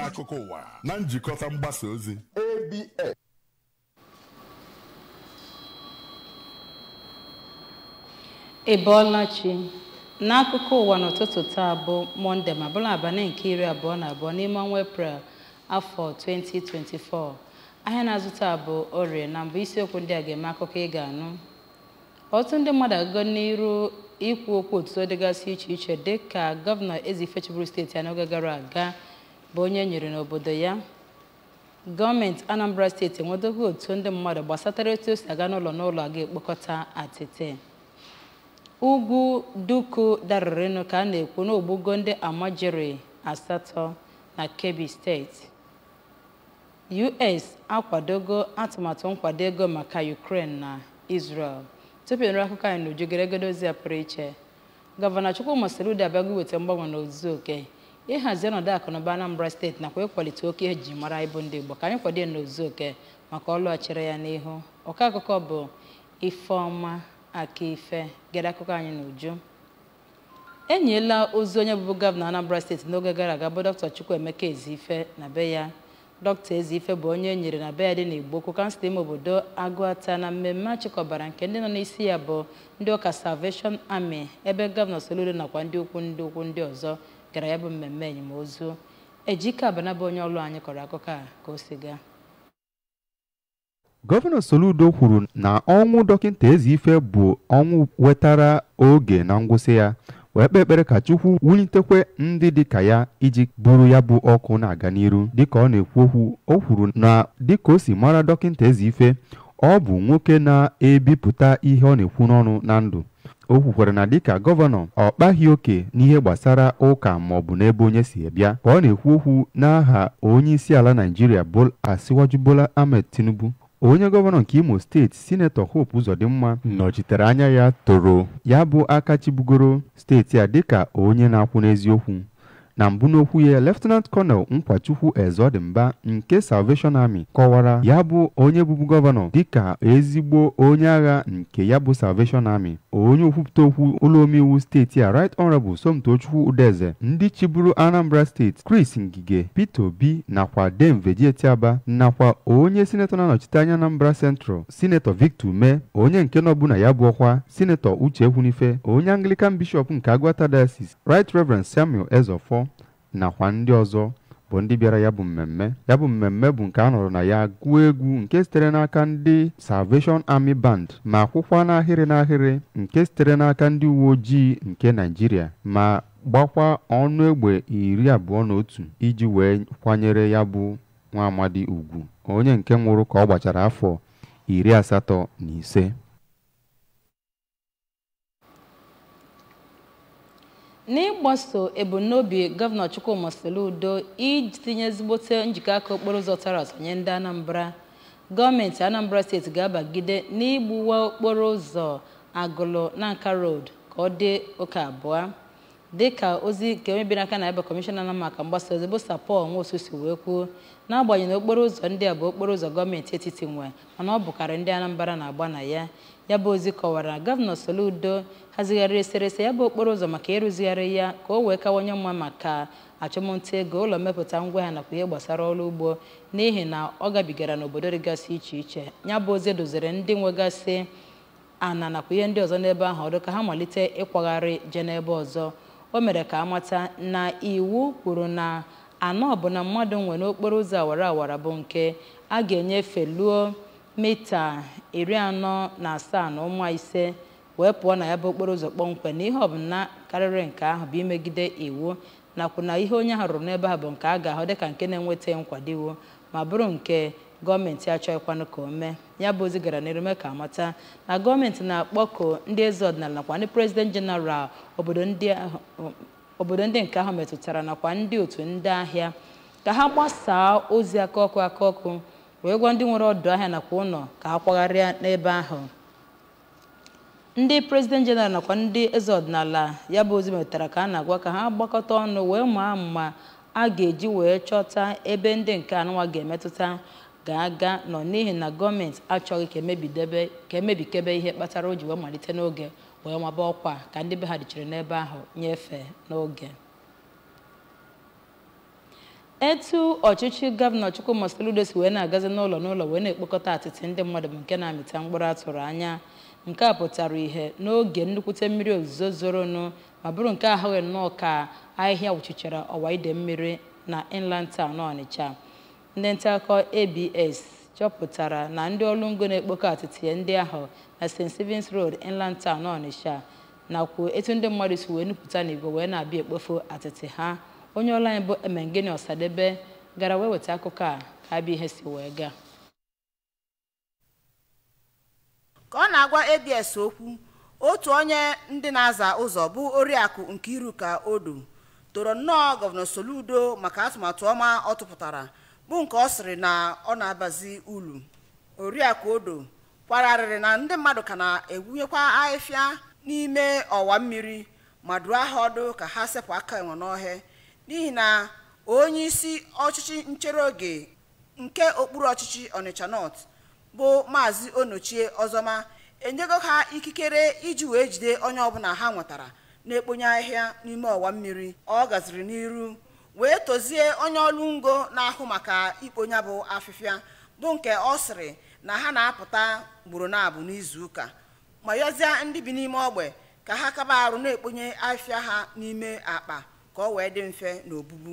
Akụkọ ụwa na njikọta mgbasa ozi ABS. Ebolachi n'akụkọ ụwa n'ụtụtụ taa bụ Mọnde ma bụrụ abalị nke 22 n'ime ọnwa Eprel afọ 2024. Ahịa na-azụta bụ Orie na mbụ isiokwu ndị a ga-eme akụkọ ị ga-anụ. Ọtụtụ ndị mmadụ agago n'iru ikwu okwu otuto dịgasị iche iche dịka gọvanọ Ezife chịbụrụ steeti ya n'oge gara aga bụ onye nyere n'obodo ya. Gọọmenti Anambra steeti enwedoghị otu ndị mmadụ gbasatara etu o si aga n'ụlọ aga ekpokọta atịtị. Ugwu Duku darịrịnụ ka a na-ekwu n'ogbugo ndị amajiri 8 na Kebbi steeti. US akwadogo atụmatụ nkwado ego maka Ukraine na Israel. Tupu nri akụkọ anyị n'uju geregodo ozi a pụrụ iche, Gọvanọ Chukwuma Soludo abịago weta mgbanwe n'ozuzu oke ịhazi ọnọdụ akụnụba Anambra steeti nakwa ịkwalite oke ihe ji mara ịbụ ndị Igbo ka anyị kwado n'ozuzu oke maka ọlụ ọchịrị ya n'ihu. Ọka akụkọ bụ Ifeọma Akife gere akụkọ anyị n'uju. Enyela ozi onye bụbu gọvanọ Anambra steeti n'oge gara aga bụ Dr. Chukwuemeka Ezife na be ya. Dr. Ezife bụ onye nyere na be ya dị n'Igbokwu kansụl ime obodo Agụata na mmemme achịkọbara nke ndị nọ n'isi ya bụ ndị ụka Salvation Army ebe gọvanọ Soludo nakwa ndị ukwu ndị ọzọ gara ya bụ mmemme enyemozu. Ejike Abana bụ onye ọlụ anyị kọrọ akụkọ a ka o si gaa. Gọvanọ Soludo kwuru na ọnwụ dọkịta Ezife bụ ọnwụ wetara oge na ngwụsị ya wee kpee ekpere ka Chukwu wulitekwe ndị dịka ya iji buru ya bụ ọkụ na-aga n'iru. Dịka ọ na-ekwu okwu, o kwuru na dịka o si mara dọkịta Ezife, ọ bụ nwoke na-ebipụta ihe ọ na-ekwu n'ọnụ na ndụ. O kwukwara na dịka gọvanọ ọ kpaghị oke n'ihe gbasara ụka maọbụ n'ebe onye si bịa. Ka ọ na-ekwu okwu n'aha onye isi ala Naịjirịa Asiwaju Bola Ahmed Tinubu, onye gọvanọ nke Imo steeti Sinetọ Hope Uzodimma nọchitere anya ya toro ya bụ aka chibugoro steeti a dịka onye na-akwụ n'eziokwu. Na mbụ n'okwu ya, Lieutenant Colonel Nkwachukwu Ezodimba nke Salvation Army kọwara ya bụ onye bụbu gọvanọ dịka ezigbo onye agha nke ya bụ Salvation Army. Onye okwupụta okwu ụlọ omeiwu steeti a Right Honorable Somtochukwu Udeze, ndị chiburu Anambra steeti Chris Ngige, Peter Obi nakwa Dame Vejeti Aba nakwa onye sinetọ na-anọchite anya Anambra Central Sinetọ Victor Ume, onye nke nọbụ na ya bụ ọkwa Sinetọ Uche Ekwunife, onye Anglican Bishop nke Agụata Diocese Right Reverend Samuel Ezofo nakwa ndị ọzọ bụ ndị bịara ya bụ mmemme. Ya bụ mmemme bụ nke a nọrọ na ya gụọ egwu nke sitere n'aka ndị Salvation Army Band ma kwụkwa n'ahịrị nke sitere n'aka ndị uwe ojii nke Naịjirịa ma gbakwa ọnụ egbe 21 iji wee kwanyere ya bụ nwa amadi ugwu, onye nke nwụrụ ka ọ gbachara afọ 85. N'ịgbaso ebumnobi gọvanọ Chukwuma Soludo itinye ezigbote njikọ aka okporo ụzọ tara atọ nye ndị Anambra, gọọmenti Anambra steeti ga-abagide n'igbuwa okporo ụzọ Agụlụ na Nka Road ka ọ dị oke abụọ. Dịka ozi nke mebiri aka na ebe kọmishọna na maka mgbasa ozi bụ Sapọ Nwosu si wee kwuo, n'agbanyeghị na okporo ụzọ ndị a bụ okporo ụzọ gọọmenti etiti nwe mana ọ bụkarị ndị Anambra na-agba na ya. Ya bụ ozi kọwara gọvanọ Soludo hazigharị eserese ya bụ okporo ụzọ maka ịrụzigharị ya ka o wee kawanye mma maka achụmnta ego, ụlọ mmepụta ngwa ha nakwa ihe gbasara ọrụ ugbo n'ihi na ọ gabigara n'obodo dịgasị iche iche. Ya bụ ozi doziri ndị nwegasị ana nakwa ihe ndị ọzọ n'ebe ahụ ọdụ ka ha malite ịkwagharị je n'ebe ọzọ. O mere ka amata na iwu kwuru na anọ bụ na mmadụ nwe n'okporo ụzọ awara awara bụ nke a ga-enyefe luo mita 47 na ụma 5 wee pụọ na ya bụ okporo ụzọ kpọmkwem na ihe ọbụla karịrị nke ahụ bụ imegide iwu nakwa na ihe onye ahụ rụrụ n'ebe ahụ bụ nke a ga-ahụ dịka nke na-enweta nkwado iwu ma bụrụ nke gọọmenti achọghịkwanụ ka o mee. Ya bụ ozi gara n'iru mee ka amata na gọọmenti na-akpọku ndị eze ọdịnala nakwa ndị President General obodo ndị nke ahụ metụtara nakwa ndị otu ndị ahịa ka ha gbasaa ozi aka ọkụ wee gwa ndị nwere ọdụ ahịa nakwa ụlọ ka ha kwagharịa n'ebe ahụ. Ndị President General nakwa ndị eze ọdịnala ya bụ ozi metara ka a na-agwa ka ha gbakọta ọnụ wee maa mma a ga-eji wee chọta ebe ndị nke anụnwa ga-emetụta ga-aga nọ n'ihi na gọọmenti achọghị ka emebikebe ihe kpatara o ji wee malite n'oge wee nwaba ọkwa ka ndị be ha dịchiri n'ebe ahụ nyefee n'oge. Etu ọchịchị gọvanọ Chukwuma Soludo si wee na-agazi n'ụlọ wee na-ekpokọta atịtị ndị mmadụ bụ nke na-amịta mkpụrụ atụrụ anya. Nke a pụtara ihe n'oge nnukwute mmiri ozuzo zoronụ ma bụrụ nke ahụghị nnọọ ka ahịhịa wụchichara ọwa ide mmiri na Inland Town Ọnịcha. Ndị nta akụkọ ABS chọpụtara na ndị ọrụ ngo na-ekpokọ atịtị ndị ahụ na St. Stephen's Road, Inland Town Ọnịcha nakwa etu ndị mmadụ si wee nupụta n'igwe wee na-abịa ekpofu atịtị ha. Onye ọrụ anyị bụ Emengeni Ọsadebe gara wee weta akụkọ a ka abịa ihe si wee gaa. Ka ọ na-agwa ABS okwu, otu onye ndị na-aza ụzọ bụ Oriakụ Nkiruka Odo toro nnọọ Gọvanọ Soludo maka atụmatụ ọma ọ tụpụtara bụ nke ọ sịrị na ọ na-abazi ulu. Oriakụ Odo kwararịrị na ndị mmadụ ka na-egwunyekwa ahịfịa n'ime ọwa mmiri ma dụọ ha ọdụ ka ha sepụ aka enwe n'ọhịa n'ihi na onye isi ọchịchị nchere oge nke okpuru ọchịchị Ọnịcha North bụ Maazị Onochie Ọzọma enyego ha ikikere iji wee jide onye ọbụla ha nwetara na-ekponye ahịhịa n'ime ọwa mmiri. Ọ gaziri n'iru wee tozie onye ọrụ ngo na-ahụ maka ikponye bụ afịfịa bụ nke ọ sịrị na ha na-apụta gburu na-abụ n'izu ụka ma yọzie ndị bi n'ime ogbe ka ha kaba arụ na-ekponye ahịfịa ha n'ime akpa ka ọ wee dị mfe n'obubu.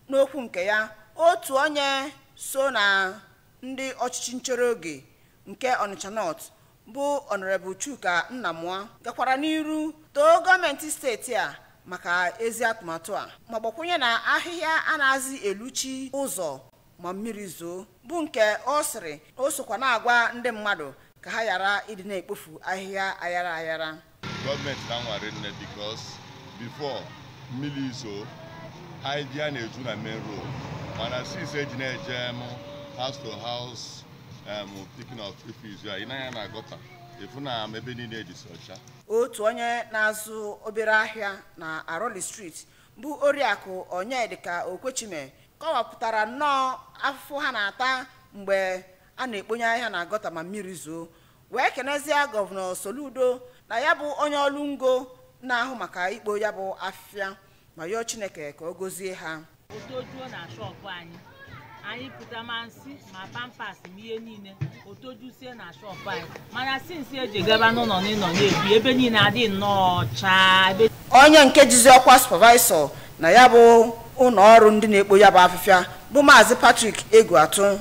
N'okwu nke ya, otu onye so na ndị ọchịchị nchere oge nke Ọnịcha North bụ Honorable Chuka Nnamụa gakwara n'iru too gọọmenti steeti a maka ezi atụmatụ a ma gbakwunye na ahịhịa anaghịzi eluchi ụzọ ma mmiri zoo bụ nke ọ sịrị o sokwa na-agwa ndị mmadụ ka ha ghara ịdị na-ekpofu ahịhịa ayara. Gọọmenti na-anware nne because before mmiri zoo ahịhịa na-eju na main road mana since eji na-eje house to house picking of refuse ya ịnanya na gọta efu na ebe niile ejisi ọcha. Otu onye na-azụ obere ahịa na Aroli Street bụ Oriakụ Onyedika Okwechime kọwapụtara nnọọ afụfụ ha na-ata mgbe a na-ekponye ahịhịa na gọta ma mmiri zoo wee kenezie Gọvanọ Soludo na ya bụ onye ọrụ ngo na-ahụ maka ikpo ya bụ afịfịa ma yọọ Chineke ka ọ gọzie ha. Otojuo na shọpụ anyị pụta ma nsị ma pampas ma ihe niile otojusie na shọpụ anyị mana sinsi eji gaba n'ụlọ n'ịnọ na-ebi ebe niile adị nnọọ ọcha. Onye nke jizi ọkwa supervisor na ya bụ ụlọ ọrụ ndị na-ekpo ya bụ afịfịa bụ Maazị Patrick Eguatu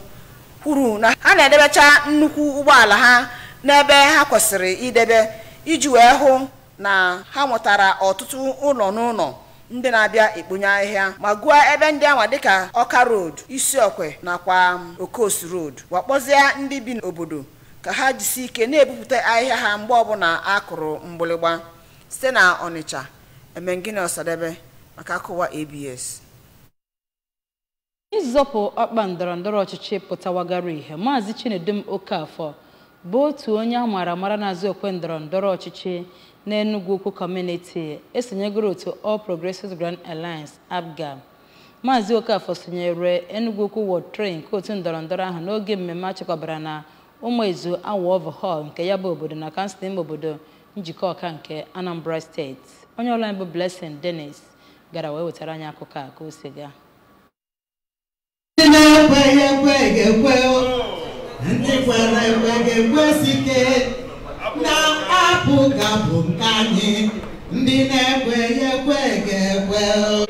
kwuru na ha na-edebecha nnukwu ụgbọala ha n'ebe ha kwesịrị idebe iji wee hụ na ha nwetara ọtụtụ ụlọ n'ụlọ ndị na-abịa ekponye ahịhịa ma gụọ ebe ndị anwa dịka Ọka Road, Isiokwe nakwa Okosi Road wakpozie ndị bi n'obodo ka ha jisi ike na-ebupụta ahịhịa ha mgbe ọbụla akụrụ mgbịlịgba. Site na Ọnịcha, Emengini Ọsadebe maka akụwa ABS. Ịzọpụ ọkpa ndọrọndọrọ ọchịchị pụtawagara ihe. Maazị Chinedum Okafọ bụ otu onye a maara amara na-azụ okwe ndọrọndọrọ ọchịchị n'Enugu Ukwu Community esonyegoro otu All Progressives Grand Alliance APGA. Maazị Okafọ sonyere Enugu Ukwu World Train nke otu ndọrọndọrọ ahụ n'oge mmemme achịkọbara na Ụmụezu Awọ Hall nke ya bụ obodo na kansụl ime obodo njikọ ọka nke Anambra Steeti. Onye ọrụ anyị bụ Blessing Dennis gara wee wetara anyị akụkọ a ka o si gaa. Ndị kwere ekwe ga-ekwesị ike na-apụga bụ nke anyị ndị na-ekweghị ekwe ga-ekwe.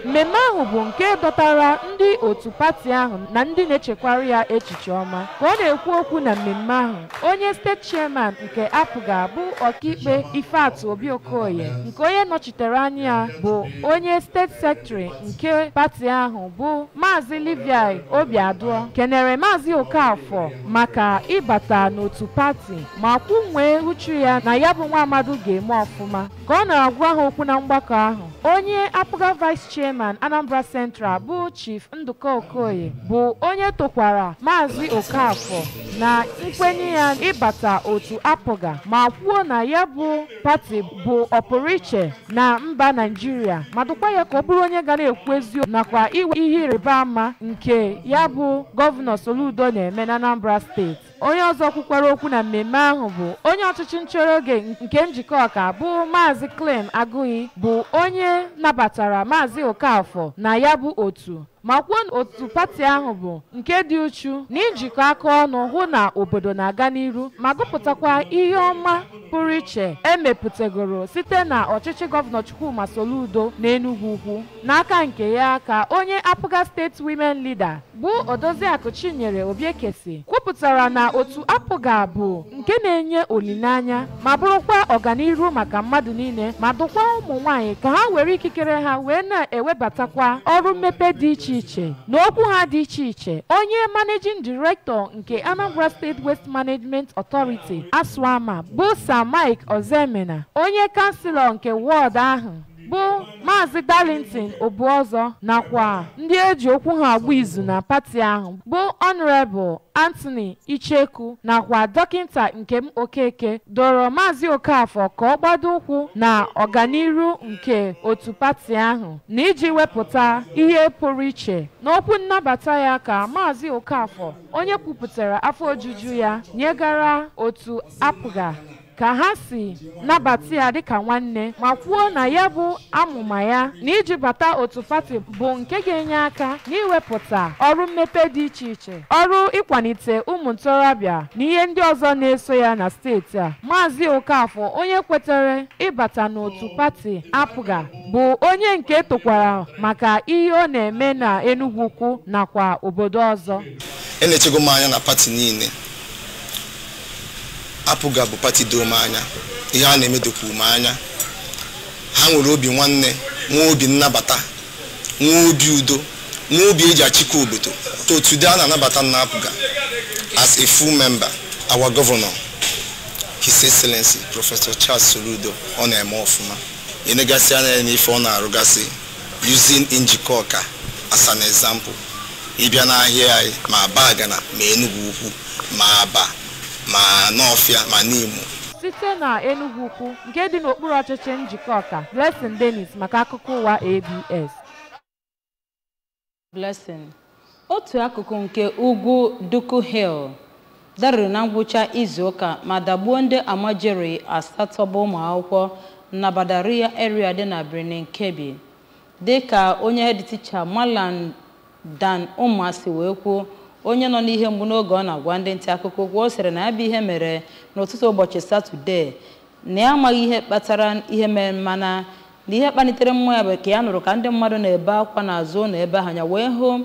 Mmemme ahụ bụ nke dọtara ndị otu pati ahụ na ndị na-echekwara ya echiche ọma. Ka ọ na-ekwu okwu na mmemme ahụ, onye steeti chairman nke APGA bụ ọkaikpe Ifeatụ Obi Okoye nke onye nọchitere anya ya bụ onye steeti sekretari nke pati ahụ bụ Maazị Livia Obiaduo kenere Maazị Okafọ maka ịbata n'otu pati ma kwunwee uchu ya na ya bụ nwa amadu ga-eme ọfụma. Ka ọ na-agwa ha okwu na mgbakọ ahụ, onye Apụga Vice Chairman Anambra Central bụ Chief Nduka Okoye bụ onye tokwara Maazị Okafọ na nkwenye ya ịbata otu Apụga ma kwuo na ya bụ pati bụ ọpụrụiche na mba Naịjirịa ma dụkwa ya ka ọ bụrụ onye ga na-ekwu eziokwu nakwa iwe ihe ịrịba ama nke ya bụ Gọvanọ Soludo na-eme na Anambra steeti. Onye ọzọ kwukwara okwu na mmemme ahụ bụ onye ọchịchị nchọrọ oge nke njikọ ọka bụ Maazị Clem Agụghị bụ onye nabatara Maazị Okafọ na ya bụ otu ma kwuo na otu pati ahụ bụ nke dị uchu na ijikọ aka ọnụ hụ na obodo na-aga n'iru ma gụpụtakwa ihe ọma pụrụ iche emepụtagoro site na ọchịchị Gọvanọ Chukwuma Soludo n'Enugu Ukwu. N'aka nke ya ka onye Apụga State Women Leader bụ Odoziakụ Chinyere Obiekesi kwupụtara na otu Apụga bụ nke na-enye olileanya ma bụrụkwa ọganiru maka mmadụ niile ma dụkwa ụmụ nwanyị ka ha were ikikere ha wee na-ewebatakwa ọrụ mmepe dị iche iche n'okwu ha dị iche iche. Onye Managing Director nke Anambra State Waste Management Authority ASWAMA bụ Sir Mike Ozemena, onye kanselọ nke wọd ahụ bụ Maazị Darlington Obuọzọ nakwa ndị eji okwu ha agba izu na pati ahụ bụ Honorable Anthony Icheku nakwa Dọkịnta Nkem Okeke dọrọ Maazị Okafọ ka ọ gbado ụkwụ na ọganiru nke otu pati ahụ na iji wepụta ihe pụrụ iche. N'okwu nnabata ya ka Maazị Okafọ, onye kwupụtara afọ ojuju ya nyegara otu Apụga ka ha si nabata ya dịka nwanne ma kwuo na ya bụ amụma ya na iji bata otu pati bụ nke ga-enye aka n'iwepụta ọrụ mmepe dị iche iche, ọrụ ịkwalite ụmụ ntorobịa na ihe ndị ọzọ na-eso ya na steeti a. Maazị Okafọ, onye kwetere ịbata n'otu pati Apụga, bụ onye nke tokwara maka ihe ọ na-eme na Enugu Ukwu nakwa obodo ọzọ. Enechego m anya na pati niile, Apụga bụ pati doo m anya, ihe a na-eme dokwu m anya. Ha nwere obi nwanne, nwee obi nnabata, nwee obi udo, nwee obi eji achịkwa obodo. So today a na-anabata na Apụga as a full member. Our governor, His Excellency Professor Charles Soludo, ọ na-eme ọfụma. Enegasị anya n'ife ọ na-arụgasị using njikọ ọka as an example. Ịbịa n'ahịa anyị ma Bagana ma Enugu Ukwu ma Aba ma n'Ọfịa ma n'Imo. Site na Enugu Ukwu nke dị n'okpuru ọchịchị njikọ ọka, Blessing Dennis maka akụkọ ụwa ABS. Blessing. Otu akụkụ nke ugwu Duku Hill darịrị na ngwụcha izu ụka ma dagbuo ndị amajiri asatọ bụ ụmụ akwụkwọ na Badaria area dị na Birnin Kebbi. Dịka onye head teacher Malam Dan Umasi wee kwuo, onye nọ n'ihe mgbu n'oge ọ na-agwa ndị ntị akụkọ okwu, o sịrị na ya bụ ihe mere n'ụtụtụ ụbọchị Satọde na ya amaghị ihe kpatara ihe mere, mana na ihe kpalitere mmụọ ya bụ ka ya nụrụ ka ndị mmadụ na-ebe akwa n'azụ na ebe anya wee hụ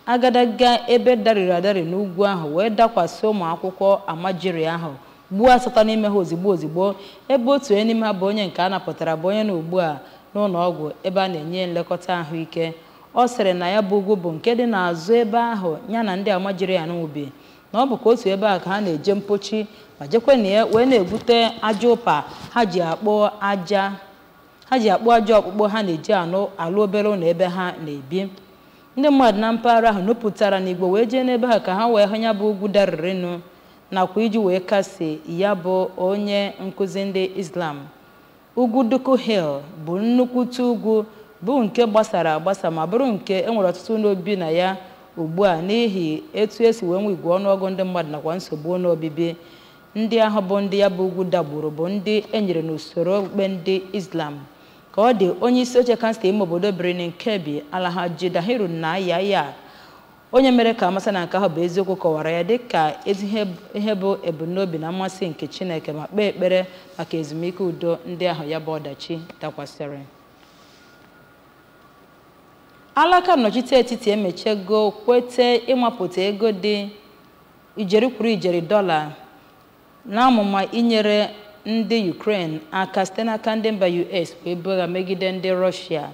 agadaga ebe darịrị adarị n'ugwu ahụ wee dakwasị ụmụ akwụkwọ amajiri ahụ gbuo asatọ n'ime ha ozigbo ebe otu onye n'ime ha bụ onye nke a napụtara bụ onye na ugbu a n'ụlọ ọgwụ ebe a na-enye nlekọta ahụike. Ọ sịrị na ya bụ ugwu bụ nke dị n'azụ ebe ahụ ya na ndị amajiri ya n'ubi, na ọ bụ ka otu ebe a ka ha na-eje mpochi ma jekwe na ya wee na-egwute aja ụpa ha ji akpụ aja ọkpụkpọ ha na-eji alụ obere ụlọ ebe ha na-ebi. Ndị mmadụ na mpaghara ahụ nupụtara n'igwe wee jee n'ebe ha ka ha wee hụ ya bụ ugwu darịrịnụ nakwa iji wee kasị ya bụ onye nkụzi ndị Islam. Ugwu Duku Hill bụ nnukwute ugwu bụ nke gbasara agbasa ma bụrụ nke enwere ọtụtụ n'obi na ya ugbu a n'ihi etu esi wee nwe igwe ọnụọgụ ndị mmadụ nakwa nsogbu n'obibi. Ndị ahụ bụ ndị ya bụ ugwu dagburu bụ ndị enyere n'usoro okpukpe ndị Islam. Ka ọ dị onye isi oche kansụl ime obodo Birnin Kebbi Alhaji Dahiru Nayaya, onye mere ka amasị na nke ahụ bụ eziokwu, kọwara ya dịka ezi ihe bụ ebumnobi na mmasị nke Chineke ma kpee ekpere maka ezumike udo ndị ahụ ya bụ ọdachi dakwasịrị. Alaka nnọchite etiti emechego kwete ịmapụta ego dị ijeri kwuru ijeri dọla na amụma inyere ndị Ukraine aka site n'aka ndị mba US wee bụgha megide ndị Russia.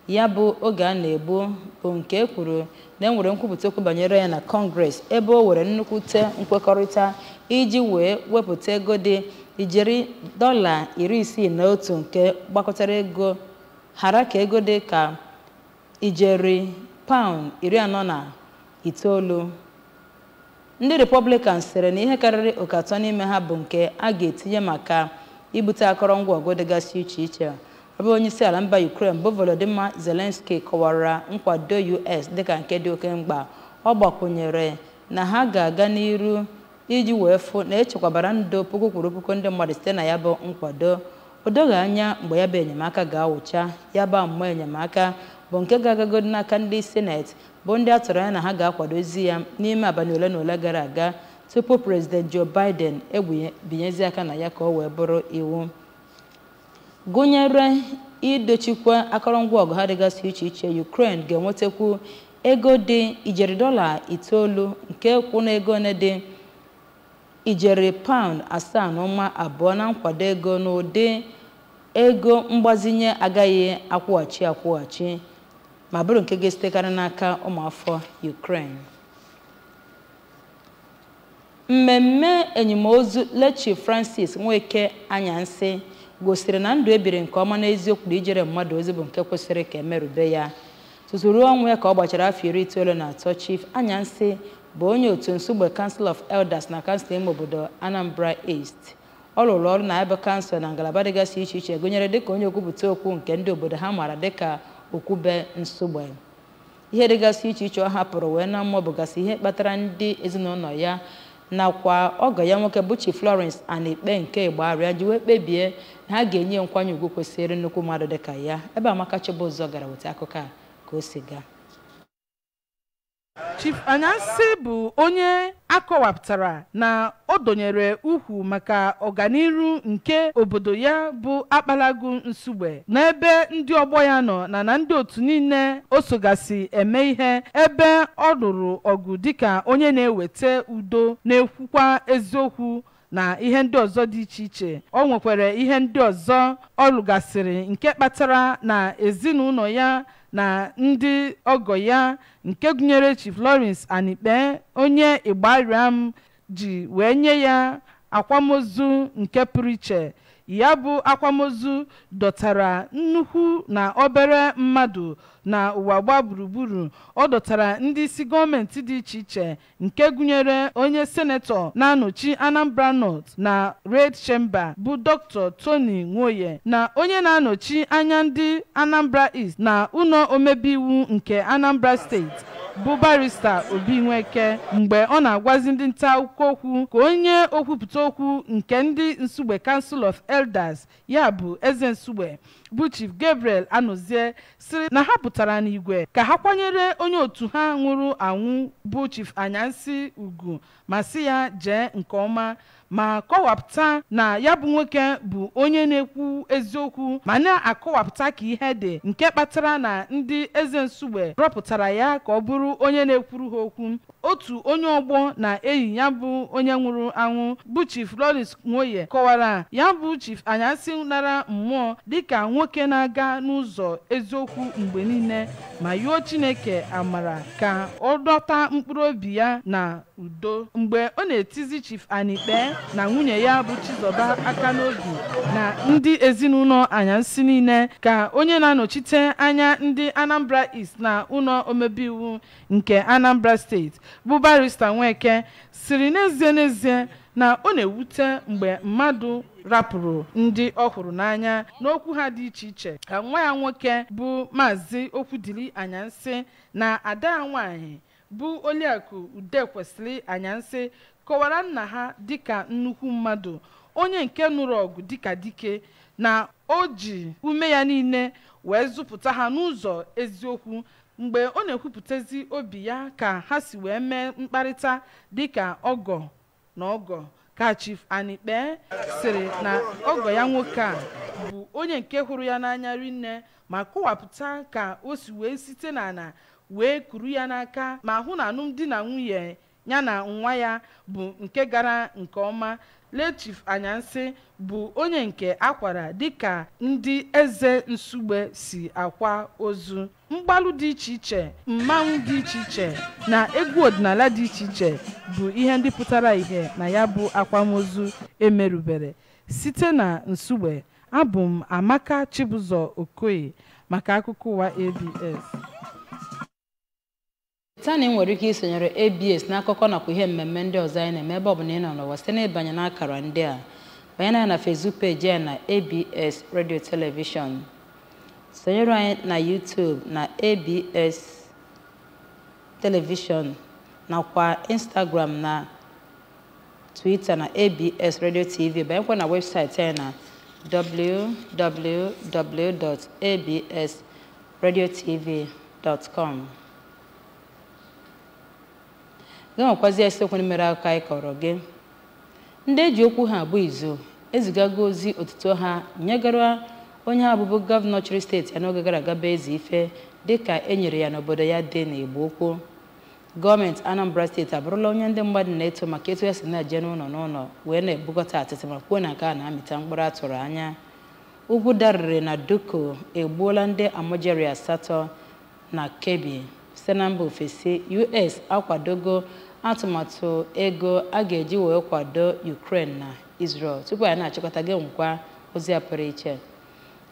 Ya bụ oge a na-egbu bụ nke e kwuru na enwere nkwupụta okwu banyere ya na Congress ebe o were nnukwute nkwekọrịta iji wee wepụta ego dị ijeri dọla 61 nke gbakọtara ego hara ka ego dị ka ijeri paụnd 49. Ndị Republican sịrị na ihe karịrị okatọ n'ime ha bụ nke a ga-etinye maka ibute akọrọngwa ọgụ dịgasị iche iche. Ebe onye isi ala mba Ukraine bụ Volodymyr Zelensky kọwara nkwado US dịka nke dị oke mkpa. Ọ gbakwunyere na ha ga-aga n'iru iji wee fụ na echekwabara ndụ puku kwuru puku ndị mmadụ site na ya bụ nkwado. O doghị anya mgbe ya bụ enyemaka ga-awụcha. Ya bụ amụma enyemaka bụ nke ga-agagodi n'aka ndị Senate bụ ndị a tụrụ anya na ha ga-akwadozi ya n'ime abalị ole na ole gara aga tupu President Joe Biden ebinyezi aka na ya ka o wee bụrụ iwu. Gụnyere idochikwa akọrọngwa ọgụ ha dịgasị iche iche, Ukraine ga-enwetakwu ego dị ijeri $9 nke kwụ n'ego dị ijeri paụnd 7.2 na nkwado ego n'ụdị ego mgbazinye agaghị akwụghachi ma bụrụ nke ga-esitekarị n'aka ụmụafọ Ukraine. Mmemme enyimozu Lechi Francis Nweke Anyansị gosiri na ndụ ebiri nke ọma n'eziokwu na ijere mmadụ ozi bụ nke kwesịrị ka emerube ya. Tutu ruo ọnwụ ya ka ọ gbachara afọ 93. Chief Anyansị bụ onye otu Nsugbe Council of Elders na kansụl ime obodo Anambra East. Ọ rụrụ ọrụ na ebe kansụl na ngalaba dịgasị iche iche gụnyere dịka onye okwupụta okwu nke ndị obodo ha maara dịka Okwube Nsugbe. Ihe dịgasị iche iche ọ hapụrụ wee na mmụọ bụgasị ihe kpatara ndị ezinụlọ ya nakwa ọgọ ya nwoke bụ Chief Florence Anikpe nke Igbarịa ji wee kpebie na ha ga-enye nkwanye ugwu kwesịrị nnukwu mmadụ dịka ya. Ebe Amaka Chibụzọ gara weta akụkọ a ka o si gaa. Chief Anyansị bụ onye akọwapụtara na o donyere ukwu maka ọganiru nke obodo ya bụ Akpalagu Nsugbe n'ebe ndị ọgbọ ya nọ na ndị otu niile o sogasị eme ihe ebe ọ lụrụ ọgụ dịka onye na-eweta udo na-ekwukwa eziokwu na ihe ndị ọzọ dị iche iche. O nwekwara ihe ndị ọzọ ọ lụgasịrị nke kpatara na ezinụlọ ya na ndị ọgọ ya nke gụnyere Chief Lawrence Anikpe onye Igbarịam ji wee nye ya akwamozu nke pụrụ iche. Ya bụ akwamozu dọtara nnukwu na obere mmadụ na ụwa gba gburugburu. Ọ dọtara ndị isi gọọmenti dị iche iche nke gụnyere onye senetọ na-anọchi Anambra North na Red Chamber bụ Dr. Tony Nwoye na onye na-anọchi anya ndị Anambra East na ụlọ omebe iwu nke Anambra State bụ Barrister Obi Nweke mgbe ọ na-agwazi ndị nta akụkọ okwu ka onye okwupụta okwu nke ndị Nsugbe Council of Elders ya bụ Eze Nsugbe bụ Chief Gabriel Anozie sịrị na ha pụtara n'igwe ka ha kwanyere onye otu ha nwụrụ anwụ bụ Chief Anyansị ugwu ma sị ya jee nke ọma ma kọwapụta na ya bụ nwoke bụ onye na-ekwu eziokwu ma na-akọwapụta ka ihe dị nke kpatara na ndị Eze Nsugbe rọpụtara ya ka ọ bụrụ onye na-ekwuru ha okwu. Otu onye ọgbọ na enyi ya bụ onye nwụrụ anwụ bụ Chief Lawrence Nwoye kọwara ya bụ Chief Anyansị nara mmụọ dịka nwoke na-aga n'ụzọ eziokwu mgbe niile ma yọọ Chineke amara ka ọ dọta mkpụrụ obi ya na udo. Mgbe ọ na-etizi Chief Anikpe na nwunye ya bụ Chizoba aka n'obi na ndị ezinụlọ Anyansị niile ka onye na-anọchite anya ndị Anambra East na ụlọ omebe iwu nke Anambra State bụ Barrister Nweke siri n'ezie na ọ na-ewute mgbe mmadụ rapụrụ ndị ọ hụrụ n'anya n'okwu ha dị iche iche ka nwa ya nwoke bụ Maazị Okwudili Anyansị na ada ya nwanyị bụ Oliakụ Udekwesili Anyansị kọwara nna ha dịka nnukwu mmadụ onye nke nụrụ ọgụ dịka dike na o ji ume ya niile wee zụpụta ha n'ụzọ eziokwu. Mgbe ọ na-ekwupụtazi obi ya ka ha si wee mee mkparịta dịka ọgọ na ọgọ ka Chief Anikpe sịrị na ọgọ ya nwoke a bụ onye nke hụrụ ya n'anya rinne ma kọwapụta ka o si wee site n'ala wee kuru ya n'aka ma hụ na alụmdi na nwunye ya na nwa ya bụ nke gara nke ọma. Lee Chief Anyansị bụ onye nke akwara dịka ndị Eze Nsugbe si akwa ozu. Mgbalụ dị iche iche, mmanwụ dị iche iche na egwu ọdịnala dị iche iche bụ ihe ndị pụtara ihe na ya bụ akwamozu emerubere site na Nsugbe. abụ m Amaka Chibụzọ Okoye maka akụkọ ụwa ABS. Tani nwere ike isonyere ABS n'akụkọ nakwa ihe mmemme ndị ọzọ anyị na-eme ebe ọ bụla ị nọ n'ụwa site n'ịbanye n'akara ndị a. Banye na Facebook page ya na ABS Radio Television. Sonyere anyị na YouTube na ABS Television nakwa Instagram na Twitter na ABS Radio TV. Banyekwa na webụsaịtị anyị na www.absradiotv.com. Gawakwazi isiokwu mere akụkọ anyị kọrọ gị. Ndị eji okwu ha abụ izu ezigago ozi otuto ha nyegara onye abụbụ gọvanọ chịrị steeti ya n'oge gara aga bụ Eze-Ife dịka e nyere ya n'obodo ya dị n'Igbo Ukwu. Gọọmenti Anambra steeti abụrụla onye ndị mmadụ na-eto maka etu ya si na-eje n'ụlọ n'ụlọ wee na-ebugọta atịtị ma kwuo na nke a na-amịta mkpụrụ atụrụ anya. Ugwu darịrị na Doko egbuola ndị Amojeri 8 na Kebbi site na mba ofesi. US akwadogo atụmatụ ego a ga-eji wee kwado Ukraine na Israel. Tupu anyị na-achịkọta gị nkwa ozi a pụrụ iche.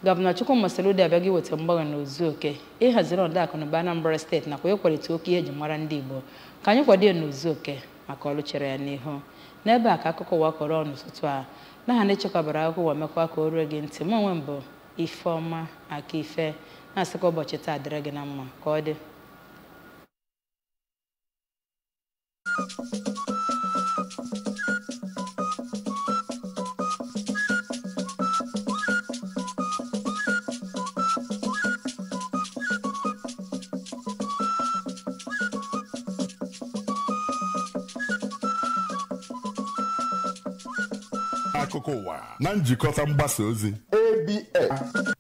Gọvanọ Chukwuma Soludo abịaghị weta mgbanwe n'ozu oke ịhaziri ọnọdụ akụnụba Anambra steeti nakwa ịkwalite oke ihe eji mara ndị Igbo ka anyị kwado ya n'ozu oke maka ọrụ chere ya n'ihu. N'ebe a ka akụkọ ụwa kọrọ ọnụ ụtụtụ a n'aha ndị chekwabara akụkọ ụwa mekwa ka o ruo gị ntị. Mụ onwe m bụ Ifeọma Aka Ife na-asịkwa ụbọchị taa dịrị gị na mma ka ọ dị. Akụkọ ụwa na njikọta mgbasa ozi ABS